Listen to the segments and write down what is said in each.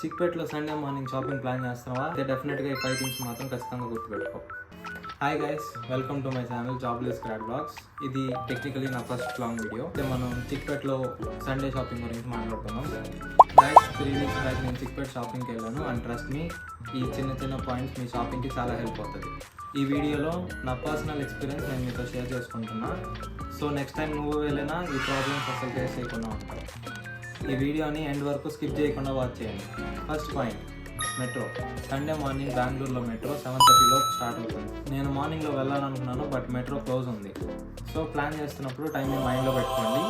చిక్పేట్లో Sunday morning shopping plan చేస్తున్నావా? అయితే డెఫినెట్గా ఈ 5 థింగ్స్ మాత్రం ఖచ్చితంగా గుర్తుపెట్టుకో. Hi guys, welcome to my channel jobless grad blogs. ఇది టెక్నికలీ నా ఫస్ట్ లాంగ్ వీడియో. మనం చిక్పేట్లో సండే షాపింగ్ గురించి మాట్లాడుతున్నాం. గైస్, 3 వీక్స్ బ్యాక్ నేను చిక్పేట్ షాపింగ్కి వెళ్ళాను. అండ్ ట్రస్ట్ మీ, ఈ చిన్న చిన్న పాయింట్స్ మీ షాపింగ్కి చాలా హెల్ప్ అవుతుంది. ఈ వీడియోలో నా పర్సనల్ ఎక్స్పీరియన్స్ నేను మీతో షేర్ చేసుకుంటున్నా. సో నెక్స్ట్ టైం నువ్వు వెళ్ళినా ఈ ప్రాబ్లమ్స్ అసలు ఫేస్ చేయకుండా ఉంటావు. ఈ వీడియోని ఎండ్ వరకు స్కిప్ చేయకుండా వాచ్ చేయండి. First point, metro. Sunday morning బెంగళూరులో మెట్రో 7:30 స్టార్ట్ అవుతుంది. నేను మార్నింగ్లో వెళ్ళాలనుకున్నాను, బట్ మెట్రో క్లోజ్ ఉంది. సో ప్లాన్ చేస్తున్నప్పుడు టైంని మైండ్లో పెట్టుకోండి,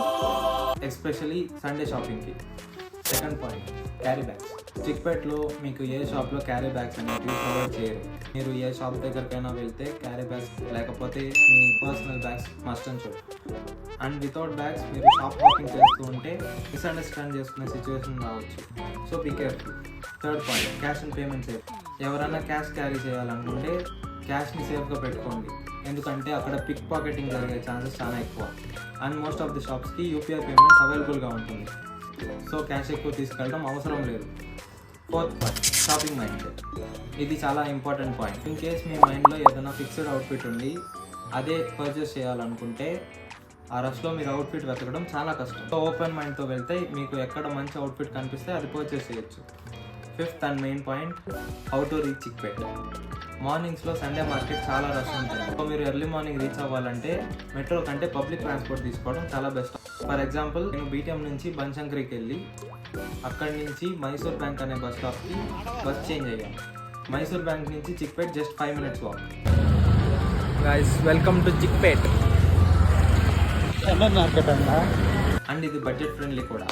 ఎస్పెషలీ సండే షాపింగ్కి. Second point, carry bags. చిక్పేట్లో మీకు ఏ షాప్లో క్యారీ బ్యాగ్స్ అనేవి ప్రొవైడ్ చేయరు. మీరు ఏ షాప్ దగ్గరికైనా వెళ్తే క్యారీ బ్యాగ్స్ లేకపోతే మీ personal bags must and should. And without bags మీరు షాప్ వాకింగ్ చేస్తూ ఉంటే మిస్అండర్స్టాండ్ చేసుకునే సిచ్యువేషన్ రావచ్చు. So be careful. Third point, cash and payment safe. ఎవరైనా క్యాష్ క్యారీ చేయాలనుకుంటే క్యాష్ని సేఫ్గా పెట్టుకోండి, ఎందుకంటే అక్కడ పిక్ పాకెటింగ్ జరిగే ఛాన్సెస్ చాలా ఎక్కువ. అండ్ మోస్ట్ ఆఫ్ ది షాప్స్కి యూపీఐ పేమెంట్స్ అవైలబుల్గా ఉంటుంది. సో క్యాష్ ఎక్కువ తీసుకెళ్ళడం అవసరం లేదు. Fourth point, shopping mind set. ఇది చాలా ఇంపార్టెంట్ పాయింట్. ఇన్ కేస్ మీ మైండ్లో ఏదైనా ఫిక్స్డ్ అవుట్ఫిట్ ఉండి అదే పర్చేస్ చేయాలనుకుంటే ఆ రష్లో మీరు అవుట్ఫిట్ వెతకడం చాలా కష్టం. సో ఓపెన్ మైండ్తో వెళ్తే మీకు ఎక్కడ మంచి అవుట్ఫిట్ కనిపిస్తే అది పర్చేస్ చేయొచ్చు. Fifth and main point, how to reach Chickpet. మార్నింగ్స్లో సండే మార్కెట్ చాలా రష్ ఉంటుంది. సో మీరు ఎర్లీ మార్నింగ్ రీచ్ అవ్వాలంటే మెట్రో కంటే పబ్లిక్ ట్రాన్స్పోర్ట్ తీసుకోవడం చాలా బెస్ట్. ఫర్ ఎగ్జాంపుల్, నేను బీటీఎం నుంచి బన్శంకరికి వెళ్ళి అక్కడి నుంచి మైసూర్ బ్యాంక్ అనే బస్ స్టాప్కి బస్ చేంజ్ అయ్యాను. మైసూర్ బ్యాంక్ నుంచి Chickpet just 5 minutes walk. Guys, welcome to Chickpet. Market అన్నా. అండ్ ఇది బడ్జెట్ ఫ్రెండ్లీ కూడా.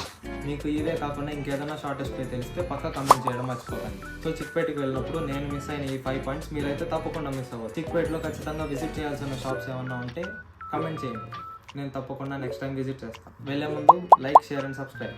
మీకు ఇవే కాకుండా ఇంకేదైనా షార్టెస్ట్ పే తెలిస్తే పక్కా కమెంట్ చేయడం మర్చిపోకండి. సో చిక్పేట్కి వెళ్ళినప్పుడు నేను మిస్ అయిన ఈ 5 పాయింట్స్ మీరైతే తప్పకుండా మిస్ అవ్వదు. చిక్పేట్లో ఖచ్చితంగా విజిట్ చేయాల్సిన షాప్స్ ఏమన్నా ఉంటే కమెంట్ చేయండి, నేను తప్పకుండా నెక్స్ట్ టైం విజిట్ చేస్తాను. వెళ్ళే ముందు లైక్, షేర్ అండ్ సబ్స్క్రైబ్.